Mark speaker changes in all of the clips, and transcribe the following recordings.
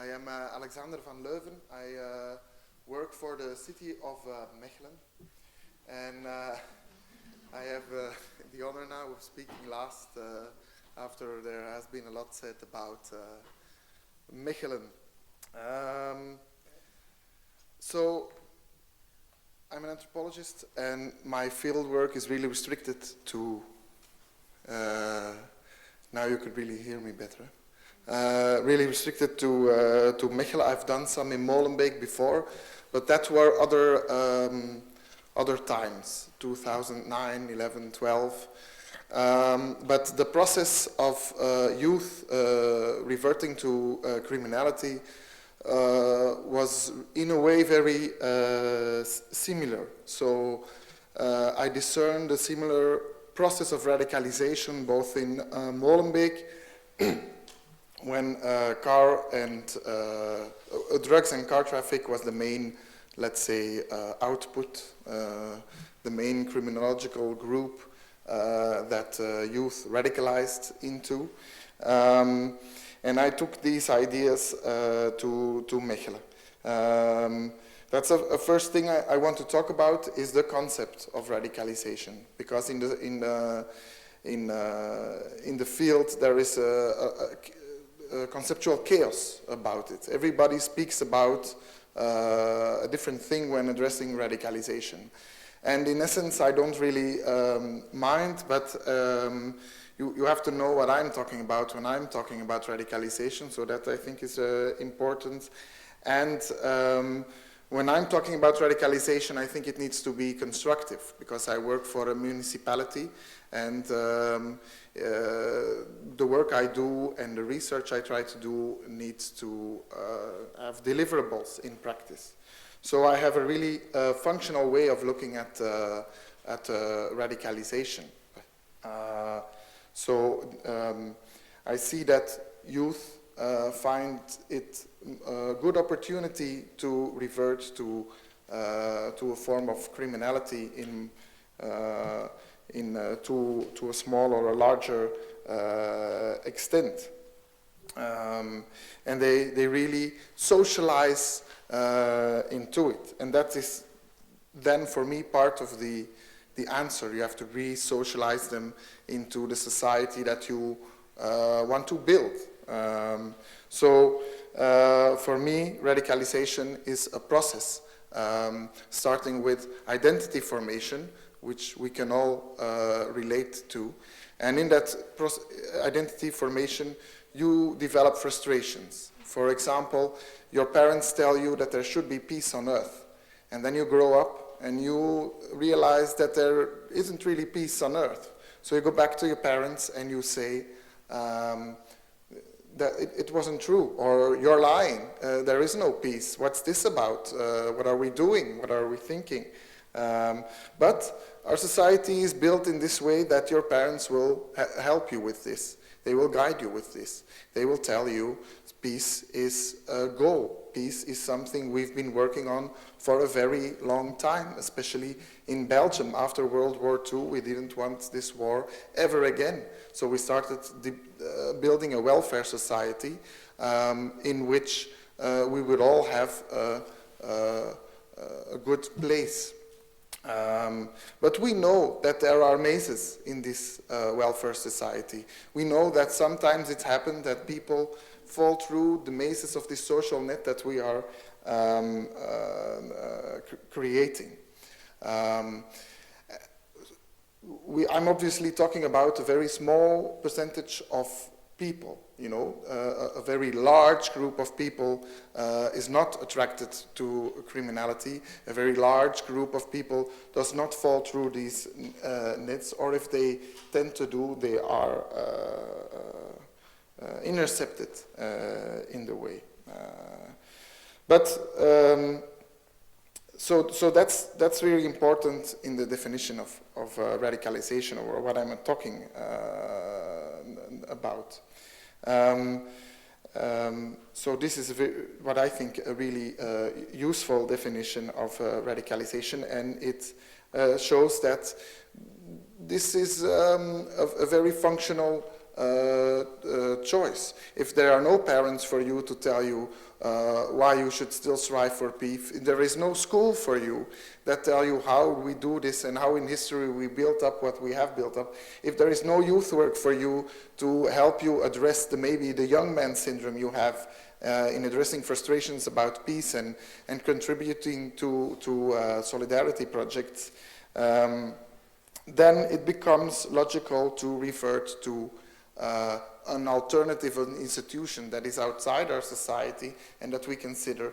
Speaker 1: I am Alexander van Leuven. I work for the city of Mechelen. And I have the honor now of speaking last after there has been a lot said about Mechelen. So I'm an anthropologist, and my field work is really restricted to, now you could really hear me better, really restricted to Mechelen. I've done some in Molenbeek before, but that were other times, 2009, 11, 12. But the process of youth reverting to criminality was in a way very similar. So I discerned a similar process of radicalization both in Molenbeek when drugs and car traffic was the main, let's say, output, the main criminological group that youth radicalized into. And I took these ideas to Mechelen. That's a first thing I want to talk about is the concept of radicalization, because in the field there is a conceptual chaos about it. Everybody speaks about a different thing when addressing radicalization, and in essence I don't really mind, but you have to know what I'm talking about when I'm talking about radicalization, so that I think is important. And when I'm talking about radicalization, I think it needs to be constructive, because I work for a municipality, and the work I do and the research I try to do needs to have deliverables in practice. So I have a really functional way of looking at radicalization. I see that youth find it a good opportunity to revert to a form of criminality to a small or a larger extent, and they really socialize into it, and that is then for me part of the answer. You have to re-socialize them into the society that you want to build. For me, radicalization is a process, starting with identity formation, which we can all relate to. And in that identity formation, you develop frustrations. For example, your parents tell you that there should be peace on earth. And then you grow up and you realize that there isn't really peace on earth. So you go back to your parents and you say, that it wasn't true, or you're lying, there is no peace, what's this about, what are we doing, what are we thinking? But our society is built in this way that your parents will help you with this, they will guide you with this, they will tell you peace is a goal, peace is something we've been working on for a very long time, especially in Belgium. After World War II, we didn't want this war ever again. So we started building a welfare society in which we would all have a good place. But we know that there are mazes in this welfare society. We know that sometimes it's happened that people fall through the mazes of this social net that we are creating. I'm obviously talking about a very small percentage of people, you know, a very large group of people is not attracted to criminality. A very large group of people does not fall through these nets, or if they tend to do, they are intercepted in the way. So that's really important in the definition of radicalization, or what I'm talking about. So this is what I think a really useful definition of radicalization, and it shows that this is a very functional choice. If there are no parents for you to tell you why you should still strive for peace, if there is no school for you that tell you how we do this and how in history we built up what we have built up, if there is no youth work for you to help you address maybe the young man syndrome you have in addressing frustrations about peace and contributing to solidarity projects, then it becomes logical to revert to an alternative institution that is outside our society and that we consider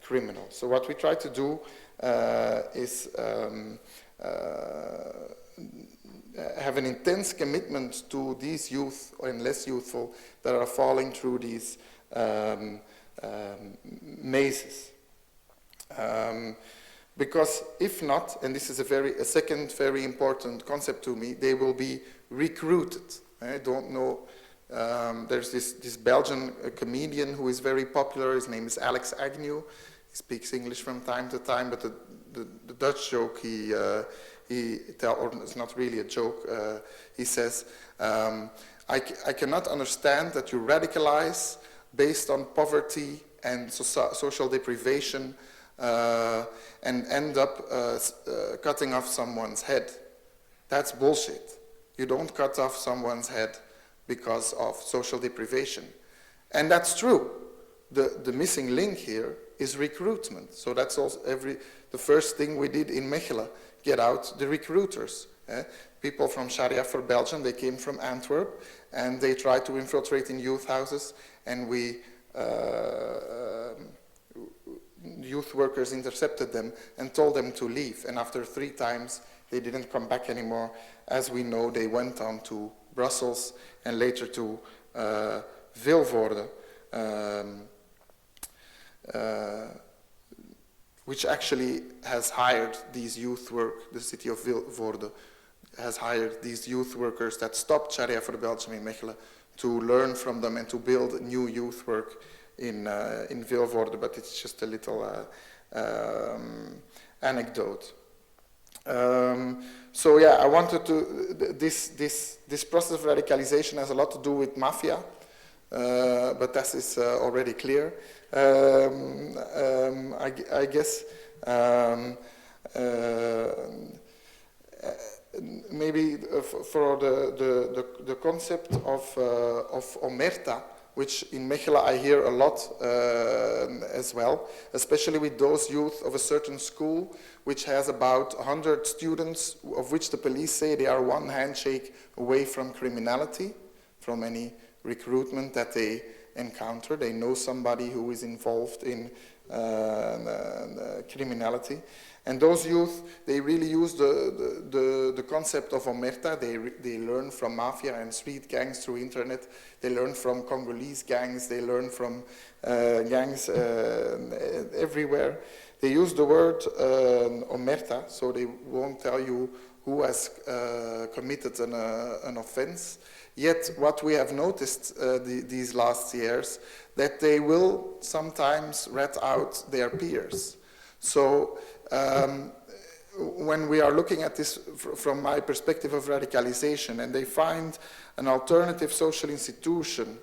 Speaker 1: criminal. So what we try to do is have an intense commitment to these youth and less youthful that are falling through these mazes. Because if not, and this is a second very important concept to me, they will be recruited. I don't know, there's this Belgian comedian who is very popular. His name is Alex Agnew. He speaks English from time to time, but the Dutch joke he tells, or it's not really a joke, he says, I cannot understand that you radicalize based on poverty and social deprivation and end up cutting off someone's head. That's bullshit. You don't cut off someone's head because of social deprivation. And that's true. The missing link here is recruitment. So that's also the first thing we did in Mechelen, get out the recruiters. People from Sharia for Belgium, they came from Antwerp, and they tried to infiltrate in youth houses, and youth workers intercepted them and told them to leave. And after 3 times, they didn't come back anymore. As we know, they went on to Brussels and later to Vilvoorde, which actually has hired these youth work. The city of Vilvoorde has hired these youth workers that stopped Sharia for Belgium in Mechelen to learn from them and to build new youth work in Vilvoorde, but it's just a little anecdote. So yeah, I wanted to, this process of radicalization has a lot to do with mafia, but that is already clear. I guess maybe for the concept of omerta, which in Mechelen I hear a lot as well, especially with those youth of a certain school which has about 100 students, of which the police say they are one handshake away from criminality, from any recruitment that they encounter. They know somebody who is involved in criminality. And those youth, they really use the concept of omerta. They learn from mafia and street gangs through internet. They learn from Congolese gangs. They learn from gangs everywhere. They use the word omerta, so they won't tell you who has committed an offense. Yet what we have noticed these last years, that they will sometimes rat out their peers. So when we are looking at this from my perspective of radicalization, and they find an alternative social institution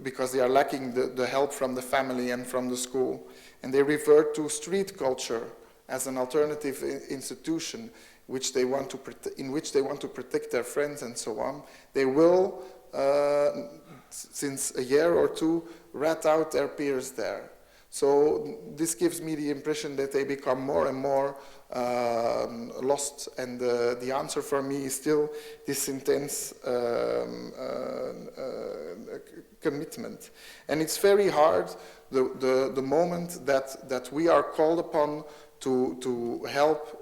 Speaker 1: because they are lacking the help from the family and from the school, and they revert to street culture as an alternative institution in which they want to protect their friends and so on, they will, since a year or two, rat out their peers there. So this gives me the impression that they become more and more lost, and the answer for me is still this intense commitment. And it's very hard the moment that we are called upon to help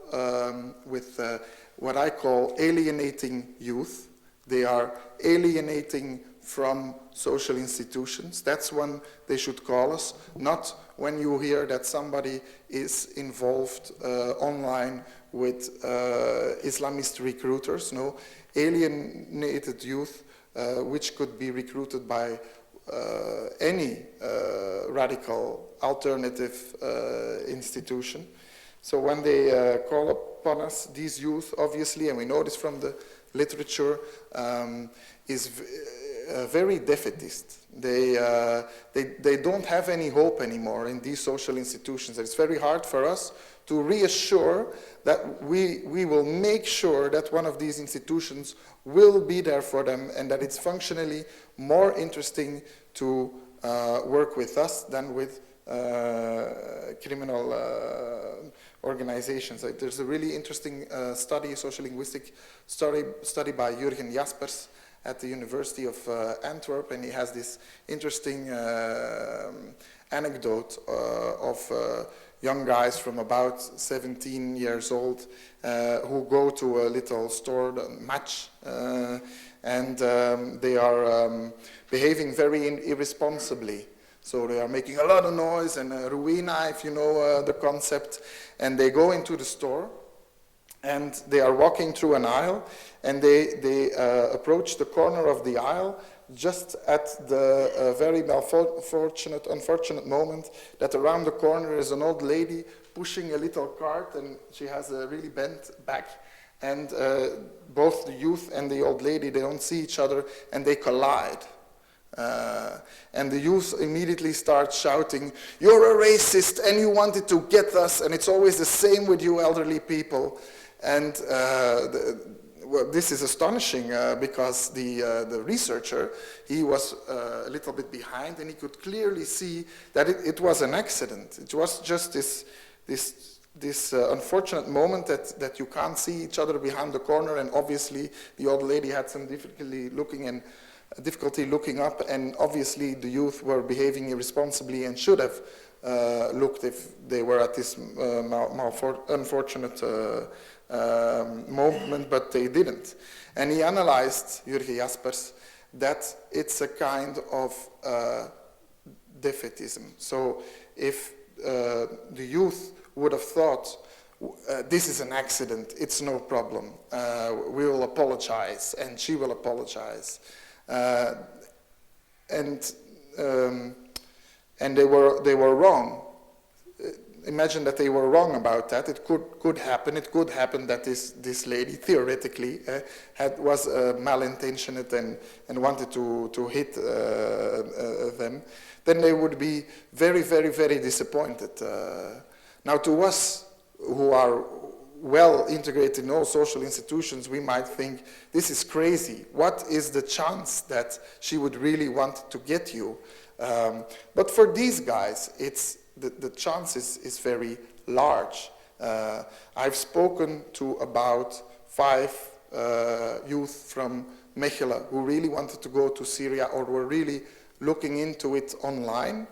Speaker 1: with what I call alienating youth. They are alienating from social institutions. That's when they should call us, not when you hear that somebody is involved online with Islamist recruiters. No, alienated youth, which could be recruited by any radical alternative institution. So when they call upon us, these youth, obviously, and we know this from the literature is very defeatist. They don't have any hope anymore in these social institutions. It's very hard for us to reassure that we will make sure that one of these institutions will be there for them and that it's functionally more interesting to work with us than with criminal organizations. There's a really interesting study, sociolinguistic study by Jürgen Jaspers at the University of Antwerp, and he has this interesting anecdote of young guys from about 17 years old who go to a little store, Match, and they are behaving very irresponsibly. So they are making a lot of noise and ruina, if you know the concept, and they go into the store and they are walking through an aisle and they approach the corner of the aisle just at the very unfortunate moment that around the corner is an old lady pushing a little cart, and she has a really bent back, and both the youth and the old lady, they don't see each other and they collide. And the youth immediately start shouting, "You're a racist and you wanted to get us, and it's always the same with you elderly people." And well, this is astonishing because the researcher, he was a little bit behind, and he could clearly see that it was an accident. It was just this unfortunate moment that you can't see each other behind the corner, and obviously the old lady had some difficulty looking up, and obviously the youth were behaving irresponsibly and should have looked if they were at this unfortunate moment, but they didn't. And he analyzed, Jürgen Jaspers, that it's a kind of defeatism. So if the youth would have thought, this is an accident, it's no problem, we will apologize, and she will apologize. And they were wrong. Imagine that they were wrong about that. It could happen. It could happen that this lady theoretically was malintentioned and wanted to hit them. Then they would be very, very, very disappointed. Now, to us who are well integrated in all social institutions, we might think, this is crazy. What is the chance that she would really want to get you? But for these guys, the chance is very large. I've spoken to about 5 youth from Mechelen who really wanted to go to Syria or were really looking into it online.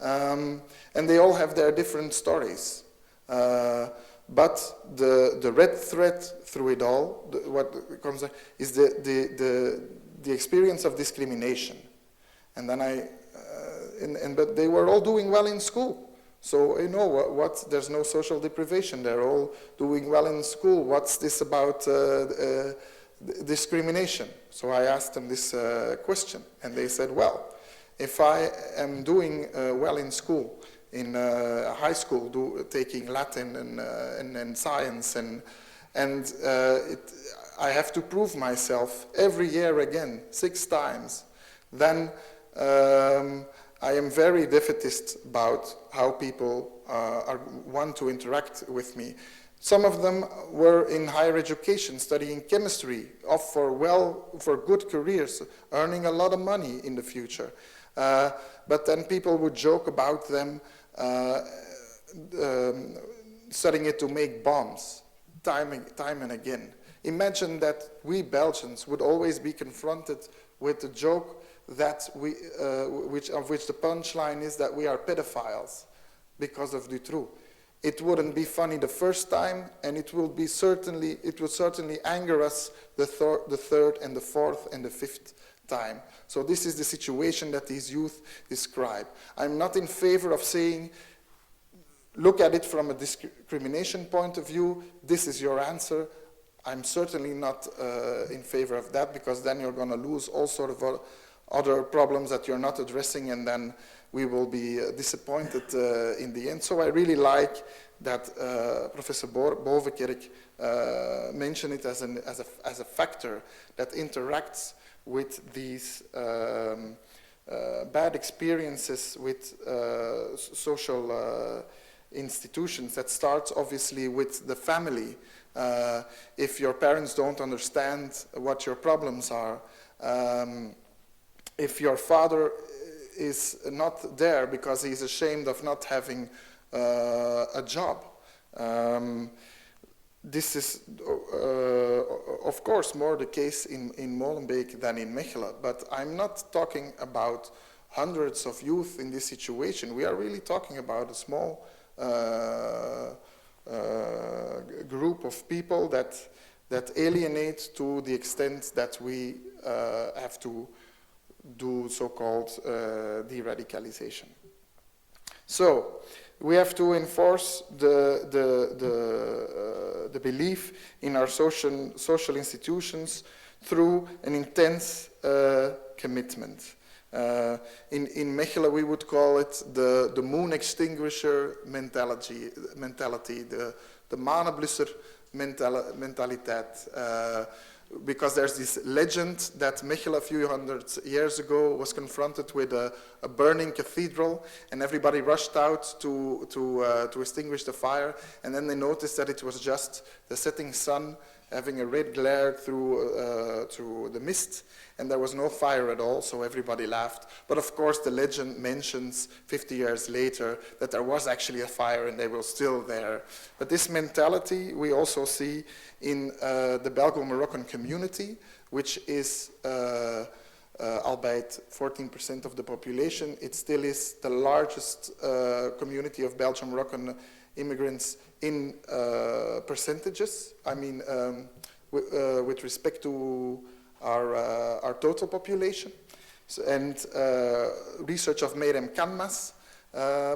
Speaker 1: And they all have their different stories. But the red thread through it all, what comes is the experience of discrimination. And then but they were all doing well in school. So you know there's no social deprivation. They're all doing well in school. What's this about discrimination? So I asked them this question, and they said, well, if I am doing well in school, in high school, taking Latin and science, and I have to prove myself every year again, 6 times, then I am very defeatist about how people want to interact with me. Some of them were in higher education, studying chemistry, off for good careers, earning a lot of money in the future. But then people would joke about them studying it to make bombs, time and again. Imagine that we Belgians would always be confronted with the joke that which the punchline is that we are pedophiles because of Dutroux. It wouldn't be funny the first time, and it would certainly anger us the third and the fourth and the fifth time. So this is the situation that these youth describe. I'm not in favor of saying, look at it from a discrimination point of view, this is your answer. I'm certainly not in favor of that, because then you're going to lose all sort of other problems that you're not addressing, and then we will be disappointed in the end. So I really like that Professor Bovenkerk mentioned it as a factor that interacts with these bad experiences with social institutions. That starts obviously with the family. If your parents don't understand what your problems are, if your father is not there because he's ashamed of not having a job, this is, of course, more the case in Molenbeek than in Mechelen, but I'm not talking about hundreds of youth in this situation. We are really talking about a small group of people that alienate to the extent that we have to do so-called de-radicalization. So we have to enforce the belief in our social institutions through an intense commitment. In Mechelen, we would call it the moon extinguisher mentality, the manenblusser mentaliteit. Because there's this legend that Mechelen a few hundred years ago was confronted with a burning cathedral, and everybody rushed out to extinguish the fire, and then they noticed that it was just the setting sun having a red glare through the mist, and there was no fire at all, so everybody laughed. But of course the legend mentions 50 years later that there was actually a fire and they were still there. But this mentality we also see in the Belgo-Moroccan community, which is albeit 14% of the population, it still is the largest community of Belgian-Moroccan immigrants in percentages. I mean, with respect to our total population. So, and research of Merem Kanmas,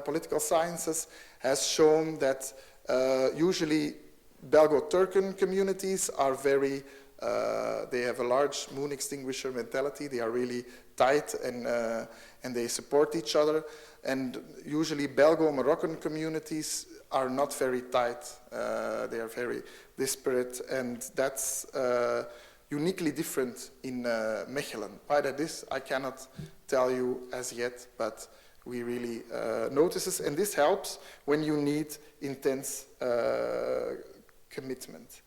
Speaker 1: political sciences, has shown that usually Belgo-Turkan communities are very, they have a large moon extinguisher mentality. They are really tight and they support each other. And usually Belgo-Moroccan communities are not very tight. They are very disparate, and that's uniquely different in Mechelen. Why that is, I cannot tell you as yet, but we really notice this, and this helps when you need intense commitment.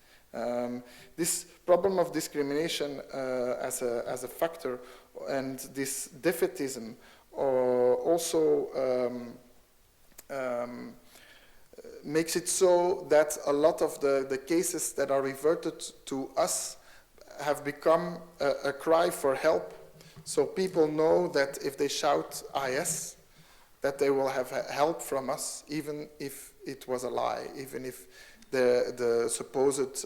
Speaker 1: This problem of discrimination as a factor, and this defeatism also makes it so that a lot of the cases that are reverted to us have become a cry for help. So people know that if they shout IS, that they will have help from us, even if it was a lie, even if the supposed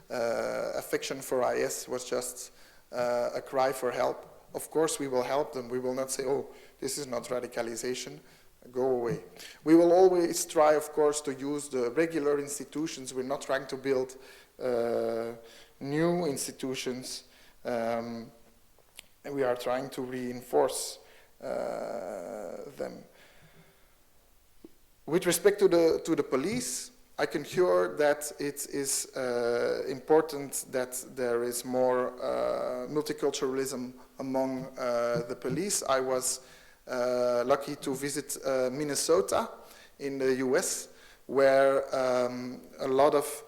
Speaker 1: affection for IS was just a cry for help. Of course we will help them. We will not say, oh, this is not radicalization, go away. We will always try, of course, to use the regular institutions. We're not trying to build new institutions, and we are trying to reinforce them. With respect to the police, I concur that it is important that there is more multiculturalism among the police. I was lucky to visit Minnesota in the US, where a lot of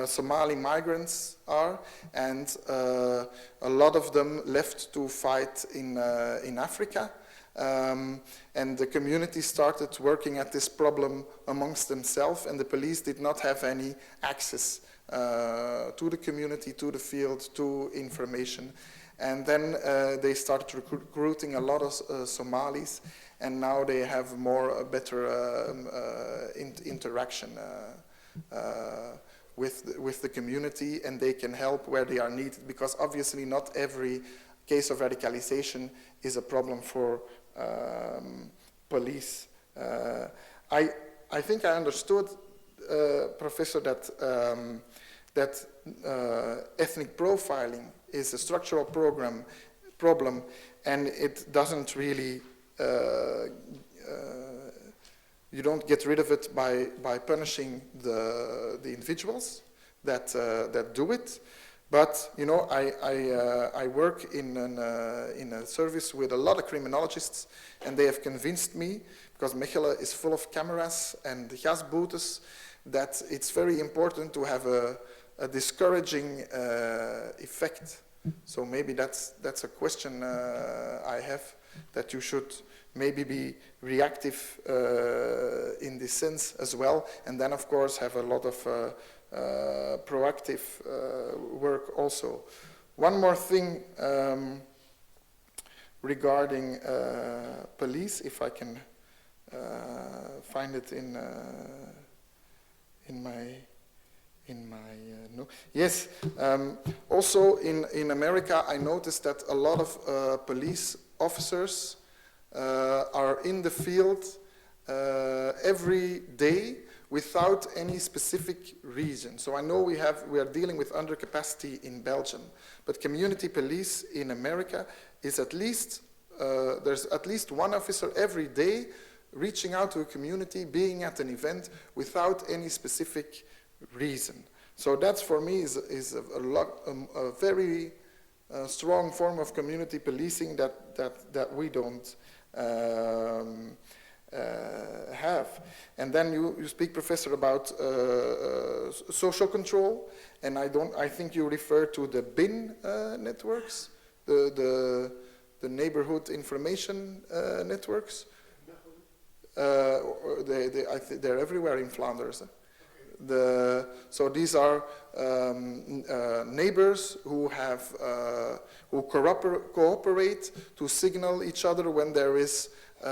Speaker 1: Somali migrants are, and a lot of them left to fight in Africa. And the community started working at this problem amongst themselves, and the police did not have any access to the community, to the field, to information. And then they started recruiting a lot of Somalis, and now they have better interaction with the community, and they can help where they are needed, because obviously not every case of radicalization is a problem for police. I think I understood, Professor, that ethnic profiling is a structural problem, and it doesn't really you don't get rid of it by punishing the individuals that do it. But you know, I work in a service with a lot of criminologists, and they have convinced me, because Mechelen is full of cameras and gasboetes, that it's very important to have a discouraging effect. So maybe that's a question I have, that you should maybe be reactive in this sense as well, and then of course have a lot of proactive work also. One more thing regarding police, if I can find it in my no. Yes, also in America I noticed that a lot of police officers are in the field every day without any specific reason. So I know we are dealing with undercapacity in Belgium, but community police in America is at least, there's at least one officer every day reaching out to a community, being at an event without any specific reason. So that's for me is a very strong form of community policing that we don't have. And then you speak, Professor, about social control, and I think you refer to the BIN networks, the neighborhood information networks. They're everywhere in Flanders. So these are neighbors who cooperate to signal each other when there is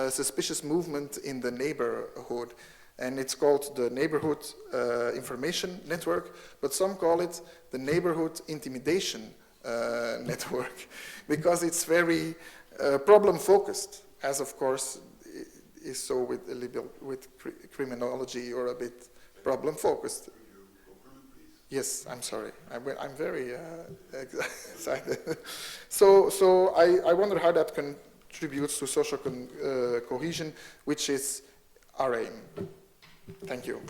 Speaker 1: suspicious movement in the neighborhood. And it's called the Neighborhood Information Network, but some call it the Neighborhood Intimidation Network, because it's very problem-focused, as of course is so with criminology, or a bit problem-focused. Yes, I'm sorry. I'm very excited. So I wonder how that contributes to social cohesion, which is our aim. Thank you.